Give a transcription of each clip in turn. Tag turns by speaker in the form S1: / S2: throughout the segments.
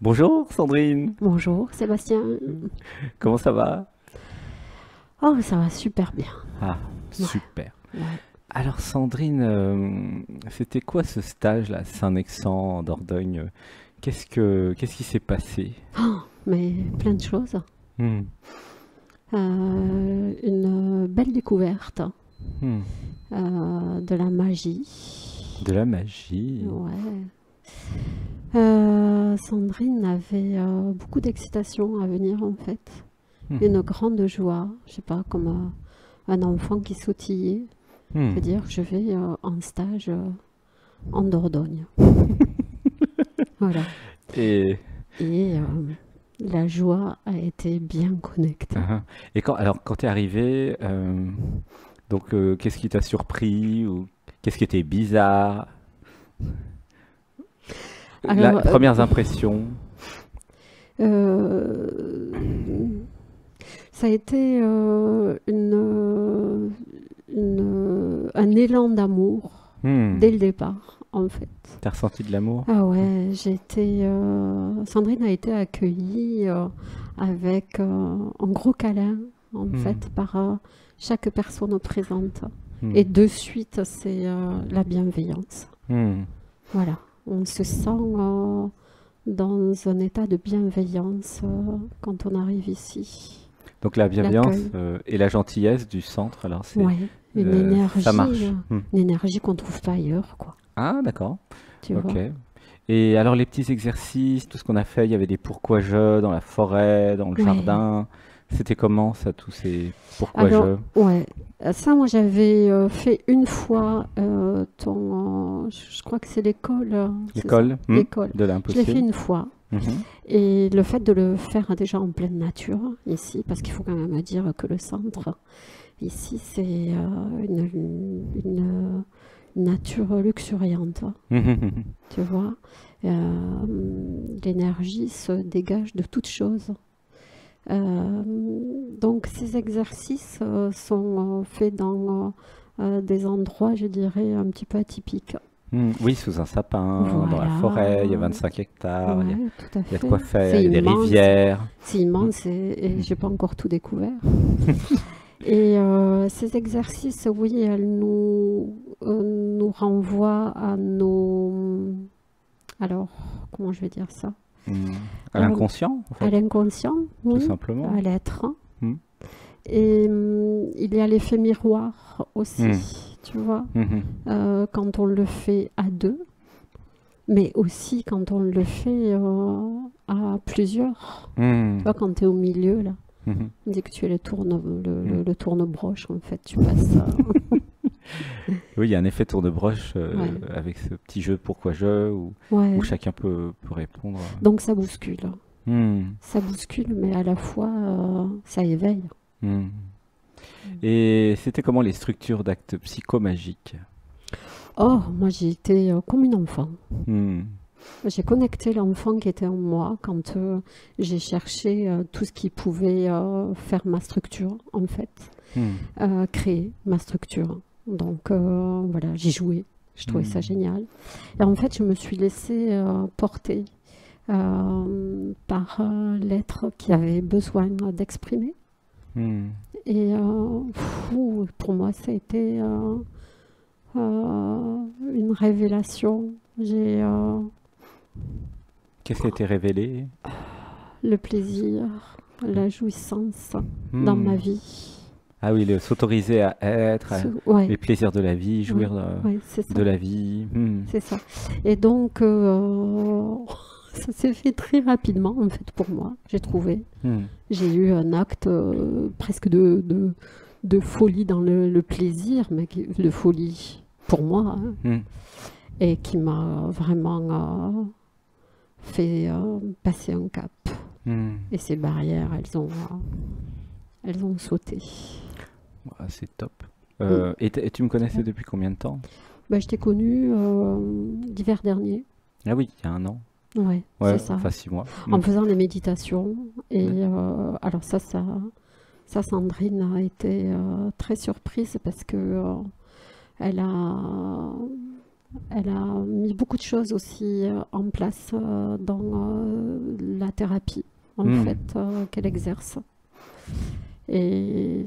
S1: Bonjour Sandrine,
S2: Bonjour Sébastien.
S1: comment ça va?
S2: Oh, ça va super bien.
S1: Ah,
S2: Ouais,
S1: super.
S2: ouais.
S1: Alors Sandrine, c'était quoi ce stage là, Saint-Nexent, en Dordogne? Qu'est-ce qui s'est passé?
S2: Oh, mais plein de choses.
S1: Hmm,
S2: Une belle découverte
S1: hmm.
S2: de la magie.
S1: De la magie.
S2: Ouais. Sandrine avait beaucoup d'excitation à venir en fait. Une
S1: Hmm,
S2: grande joie. Je sais pas, comme un enfant qui sautillait.
S1: hmm.
S2: C'est-à-dire, je vais en stage en Dordogne. Voilà.
S1: Et,
S2: Et la joie a été bien connectée.
S1: uh-huh. Et quand t'es arrivé, qu'est-ce qui t'a surpris ou qu'est-ce qui était bizarre?
S2: Alors,
S1: Premières impressions.
S2: euh, ça a été un élan d'amour
S1: Hmm.
S2: dès le départ, en fait.
S1: T'as ressenti de l'amour?
S2: Ah ouais, Sandrine a été accueillie avec un gros câlin, en
S1: Hmm,
S2: fait, par chaque personne présente.
S1: hmm,
S2: Et de suite, c'est la bienveillance.
S1: hmm.
S2: Voilà, on se sent dans un état de bienveillance quand on arrive ici.
S1: Donc la bienveillance
S2: L'accueil,
S1: et la gentillesse du centre, alors
S2: ouais,
S1: ça marche. Hmm.
S2: une énergie qu'on trouve pas ailleurs, quoi.
S1: Ah, d'accord.
S2: Tu
S1: Ok.
S2: vois?
S1: Et alors les petits exercices, tout ce qu'on a fait, il y avait des pourquoi-je dans la forêt, dans le
S2: Ouais.
S1: jardin. C'était comment ça, tous ces
S2: Alors,
S1: pourquoi-je?
S2: ouais, ça, moi, j'avais fait une fois je crois que c'est l'école, c'est ça,
S1: L'école,
S2: l'école.
S1: de
S2: Je l'ai fait
S1: l'impossible.
S2: une fois.
S1: Mhm.
S2: Et le fait de le faire déjà en pleine nature, ici, parce qu'il faut quand même dire que le centre, ici, c'est une nature luxuriante,
S1: Mhm.
S2: tu vois. Euh, L'énergie se dégage de toutes choses. Euh, donc ces exercices sont faits dans des endroits, je dirais, un petit peu atypiques.
S1: Oui, sous un sapin, dans la forêt, il y a
S2: Voilà,
S1: 25 hectares,
S2: ouais, tout à
S1: il y a de quoi
S2: fait.
S1: faire, il y a des rivières.
S2: C'est
S1: Hmm.
S2: immense et j'ai pas encore tout découvert. Et ces exercices, oui, nous renvoient à alors, comment je vais dire ça?
S1: Hmm. À
S2: Euh,
S1: l'inconscient, en
S2: à
S1: fait,
S2: l'inconscient,
S1: tout
S2: oui,
S1: simplement.
S2: à l'être.
S1: Hmm.
S2: Et il y a l'effet miroir
S1: Hmm.
S2: aussi, tu vois,
S1: Mhm.
S2: quand on le fait à deux, mais aussi quand on le fait à plusieurs. Tu
S1: Hmm.
S2: vois, quand tu es au milieu, là,
S1: Mhm.
S2: on dit que tu es
S1: Hmm.
S2: le tourne-broche, en fait, tu passes.
S1: Oui, il y a un effet tourne-broche
S2: Ouais,
S1: avec ce petit jeu pourquoi je, où
S2: ouais.
S1: chacun peut répondre.
S2: Donc ça bouscule.
S1: Hmm,
S2: Ça bouscule, mais à la fois, ça éveille.
S1: hmm. Et c'était comment les structures d'actes psychomagiques?
S2: Oh, moi j'ai été comme une enfant.
S1: Hmm,
S2: J'ai connecté l'enfant qui était en moi quand j'ai cherché tout ce qui pouvait faire ma structure, en fait,
S1: hmm,
S2: créer ma structure. Donc voilà, j'ai joué, je trouvais ça
S1: hmm,
S2: génial. Et en fait, je me suis laissée porter par l'être qui avait besoin d'exprimer.
S1: hmm.
S2: Et pour moi, ça a été une révélation. J'ai
S1: Qu'est-ce qui a été révélé?
S2: le plaisir, la jouissance dans ma
S1: Hmm.
S2: vie.
S1: Ah oui, s'autoriser à être,
S2: Ouais,
S1: les plaisirs de la vie,
S2: ouais,
S1: jouir
S2: ouais, c'est
S1: de
S2: ça,
S1: la vie. Hmm,
S2: c'est ça. Et donc, ça s'est fait très rapidement, en fait, pour moi, j'ai trouvé.
S1: hmm,
S2: J'ai eu un acte presque de folie dans le plaisir, mais de folie pour moi, hein,
S1: hmm,
S2: et qui m'a vraiment fait passer un cap.
S1: hmm.
S2: Et ces barrières, elles ont sauté.
S1: Ah, c'est top.
S2: Mm.
S1: Et tu me connaissais depuis combien de temps?
S2: Bah, je t'ai connu l'hiver dernier.
S1: Ah oui, il y a un an.
S2: Ouais, c'est
S1: Ouais,
S2: ça.
S1: enfin 6 mois. Hmm.
S2: En faisant des méditations. Et
S1: Ouais.
S2: alors ça, Sandrine a été très surprise parce que elle a, elle a mis beaucoup de choses aussi en place dans thérapie, en fait, qu'elle exerce. Et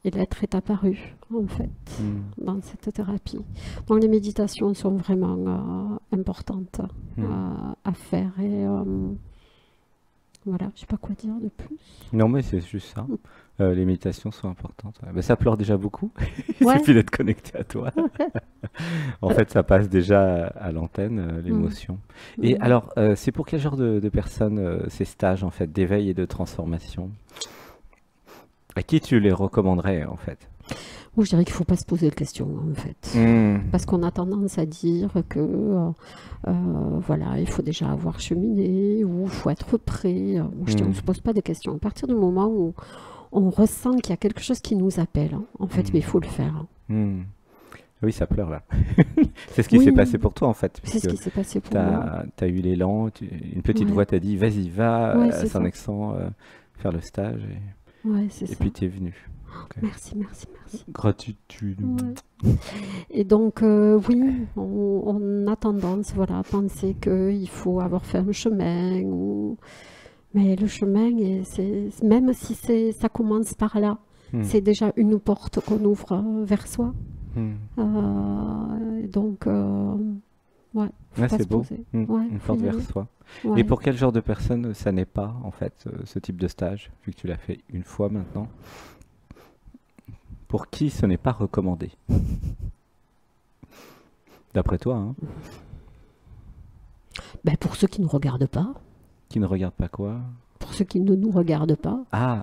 S2: l'être est apparu, en fait, dans cette thérapie. Donc les méditations sont vraiment importantes à faire. Et voilà, je ne sais pas quoi dire de plus.
S1: Non, mais c'est juste ça. Les méditations sont importantes. Ouais. Ben, ça pleure déjà beaucoup. Il
S2: Ouais.
S1: suffit d'être connecté à toi. En fait, ça passe déjà à l'antenne, l'émotion. Et
S2: Mm.
S1: alors, c'est pour quel genre de personnes ces stages en fait d'éveil et de transformation? À qui tu les recommanderais en fait?
S2: Moi, je dirais qu'il ne faut pas se poser de questions, en fait. Parce qu'on a tendance à dire que, voilà, il faut déjà avoir cheminé, ou il faut être prêt. Moi, je dis, on ne se pose pas de questions. À partir du moment où on ressent qu'il y a quelque chose qui nous appelle, hein, en fait, mais il faut le faire.
S1: Oui, ça pleure là. C'est ce qui s'est
S2: Oui,
S1: passé pour toi en fait,
S2: c'est ce
S1: puisque
S2: qui s'est passé pour
S1: tu
S2: moi.
S1: as eu l'élan, une petite
S2: Ouais,
S1: voix t'a dit vas-y, va
S2: ouais,
S1: à
S2: c'est ça.
S1: Saint-Nexent faire le stage,
S2: Ouais, c'est
S1: et
S2: ça.
S1: puis tu es venu. Ok.
S2: Merci, merci, merci.
S1: Gratitude.
S2: Ouais. Et donc, oui, on a tendance, voilà, à penser qu'il faut avoir fait un chemin, mais le chemin, même si ça commence par là, c'est déjà une porte qu'on ouvre vers soi. Donc, ouais, faut
S1: Ouais,
S2: pas
S1: c'est
S2: se
S1: beau.
S2: poser.
S1: Mm.
S2: Ouais,
S1: Une
S2: faut
S1: porte
S2: y
S1: vers
S2: aller.
S1: soi. Et
S2: Ouais.
S1: pour quel genre de personne ça n'est pas, en fait, ce type de stage, vu que tu l'as fait une fois maintenant? Pour qui ce n'est pas recommandé? D'après toi, hein?
S2: Ben, pour ceux qui ne regardent pas,
S1: Qui ne regarde pas quoi?
S2: pour ceux qui ne nous regardent pas.
S1: Ah,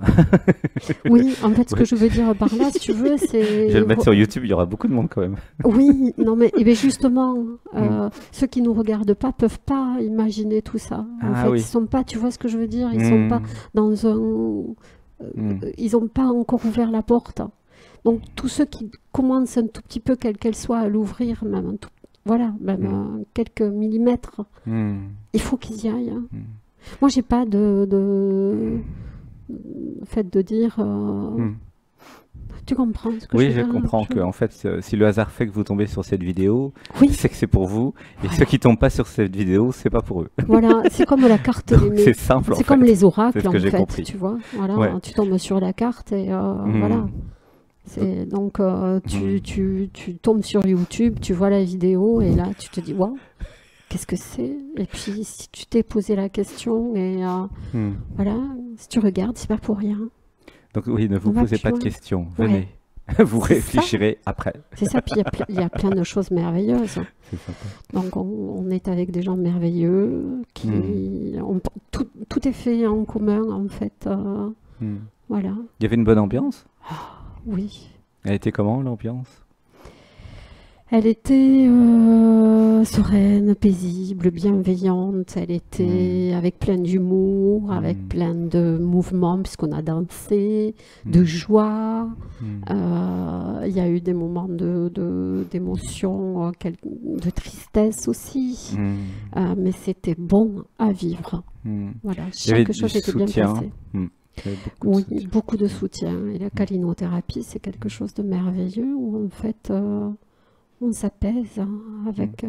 S2: Oui, en fait, ce
S1: oui.
S2: que je veux dire par là, si tu veux,
S1: Je
S2: c'est...
S1: vais le mettre sur YouTube, il y aura beaucoup de monde quand même.
S2: Oui, non, mais eh bien justement,
S1: Mm.
S2: ceux qui nous regardent pas peuvent pas imaginer tout ça. En
S1: Ah
S2: fait,
S1: oui.
S2: ils sont pas, tu vois ce que je veux dire, ils sont pas dans ils ont pas encore ouvert la porte. Donc tous ceux qui commencent un tout petit peu, quelle qu'elle soit, à l'ouvrir, même un tout, voilà, même quelques millimètres,
S1: Mm.
S2: il faut qu'ils y aillent.
S1: Mm.
S2: Moi, j'ai pas de fait de dire,
S1: Mm.
S2: tu comprends ce que je
S1: Oui,
S2: veux
S1: je
S2: dire?
S1: comprends que en fait, si le hasard fait que vous tombez sur cette vidéo,
S2: Oui,
S1: c'est que c'est pour vous, et
S2: voilà.
S1: ceux qui tombent pas sur cette vidéo, c'est pas pour eux.
S2: Voilà, c'est comme la carte
S1: Donc
S2: des
S1: c'est simple en
S2: c'est comme
S1: fait.
S2: les
S1: C'est
S2: oracles
S1: ce
S2: en
S1: que j'ai
S2: fait,
S1: compris.
S2: tu vois. Voilà,
S1: Ouais.
S2: tu tombes sur la carte et voilà. C'est donc
S1: Mm.
S2: tu tombes sur YouTube, tu vois la vidéo et là tu te dis waouh, qu'est-ce que c'est? Et puis si tu t'es posé la question et
S1: Mm.
S2: voilà, si tu regardes, c'est pas pour rien.
S1: Donc oui, ne vous
S2: On va
S1: posez
S2: plus
S1: pas de
S2: loin.
S1: questions,
S2: Ouais.
S1: venez. Vous
S2: C'est ça.
S1: réfléchirez après.
S2: C'est ça, puis il y a plein de choses merveilleuses.
S1: C'est sympa.
S2: Donc on est avec des gens merveilleux qui tout est fait en commun en fait.
S1: Mm.
S2: Voilà.
S1: Il y avait une bonne ambiance?
S2: Oui.
S1: Elle était comment l'ambiance?
S2: Elle était sereine, paisible, bienveillante. Elle était avec plein d'humour, avec plein de mouvements, puisqu'on a dansé, de joie. Il y a eu des moments d'émotion, de tristesse aussi. Mais c'était bon à vivre. Voilà,
S1: Il y avait
S2: chaque chose
S1: du
S2: était bien
S1: soutien.
S2: passé.
S1: Il y avait beaucoup de
S2: Oui,
S1: soutien.
S2: beaucoup de soutien. Et la calinothérapie, c'est quelque chose de merveilleux où en fait on s'apaise avec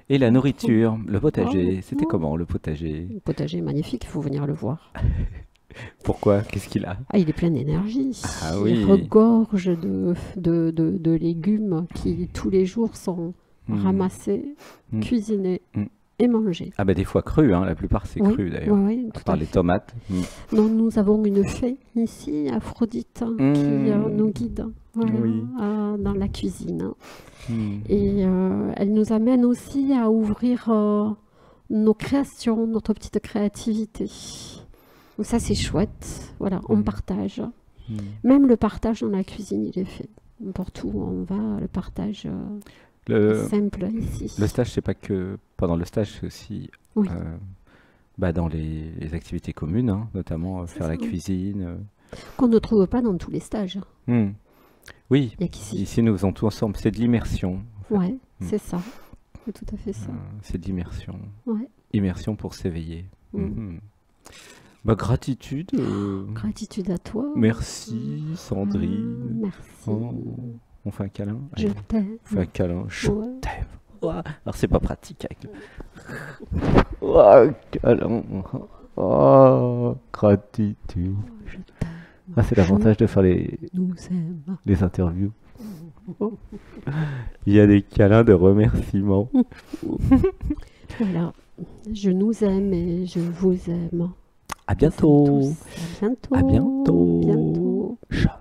S1: Et la nourriture, le potager,
S2: Oh,
S1: c'était
S2: oh.
S1: comment le potager?
S2: Le potager est magnifique, il faut venir le voir.
S1: Pourquoi? Qu'est-ce qu'il a?
S2: Ah, il est plein d'énergie.
S1: Ah
S2: Il
S1: oui.
S2: regorge de légumes qui tous les jours sont ramassés,
S1: Mm.
S2: cuisinés
S1: Mm.
S2: et mangés.
S1: Ah bah des fois cru, hein, la plupart c'est
S2: Oui,
S1: cru d'ailleurs.
S2: oui,
S1: À
S2: tout
S1: part
S2: à
S1: les
S2: fait.
S1: tomates.
S2: Donc, nous avons une fée ici, Aphrodite, qui nous guide voilà,
S1: Oui.
S2: dans la cuisine.
S1: Mm.
S2: Et elle nous amène aussi à ouvrir nos créations, notre petite créativité. Donc ça, c'est chouette. Voilà, on partage.
S1: Mm.
S2: Même le partage dans la cuisine, il est fait. N'importe où on va, le partage est
S1: Le,
S2: simple ici.
S1: le stage, c'est pas que pendant le stage, c'est aussi
S2: Oui.
S1: dans les activités communes, hein, notamment
S2: C'est
S1: faire la
S2: ça.
S1: cuisine.
S2: Qu'on ne trouve pas dans tous les stages.
S1: Mm. Oui,
S2: Il n'y a qu'ici.
S1: ici nous faisons tout ensemble. C'est de l'immersion. En fait.
S2: Ouais, c'est ça. C'est tout à fait ça.
S1: C'est de l'immersion.
S2: Ouais.
S1: Immersion pour s'éveiller.
S2: Mm.
S1: Mhm. Bah, gratitude.
S2: Gratitude à toi.
S1: Merci, Sandrine.
S2: Merci.
S1: Oh, on fait un câlin?
S2: Je
S1: Allez,
S2: t'aime.
S1: on fait un câlin. Je
S2: Ouais.
S1: t'aime. Ouah, alors c'est pas pratique avec ouah, câlin. Oh, gratitude.
S2: Je t'aime.
S1: Ah, c'est l'avantage de faire
S2: Nous aime.
S1: les interviews. Il y a des câlins de remerciements.
S2: Voilà. Je nous aime et je vous aime.
S1: À bientôt.
S2: Tous. À bientôt.
S1: À bientôt.
S2: Bientôt.
S1: Ciao.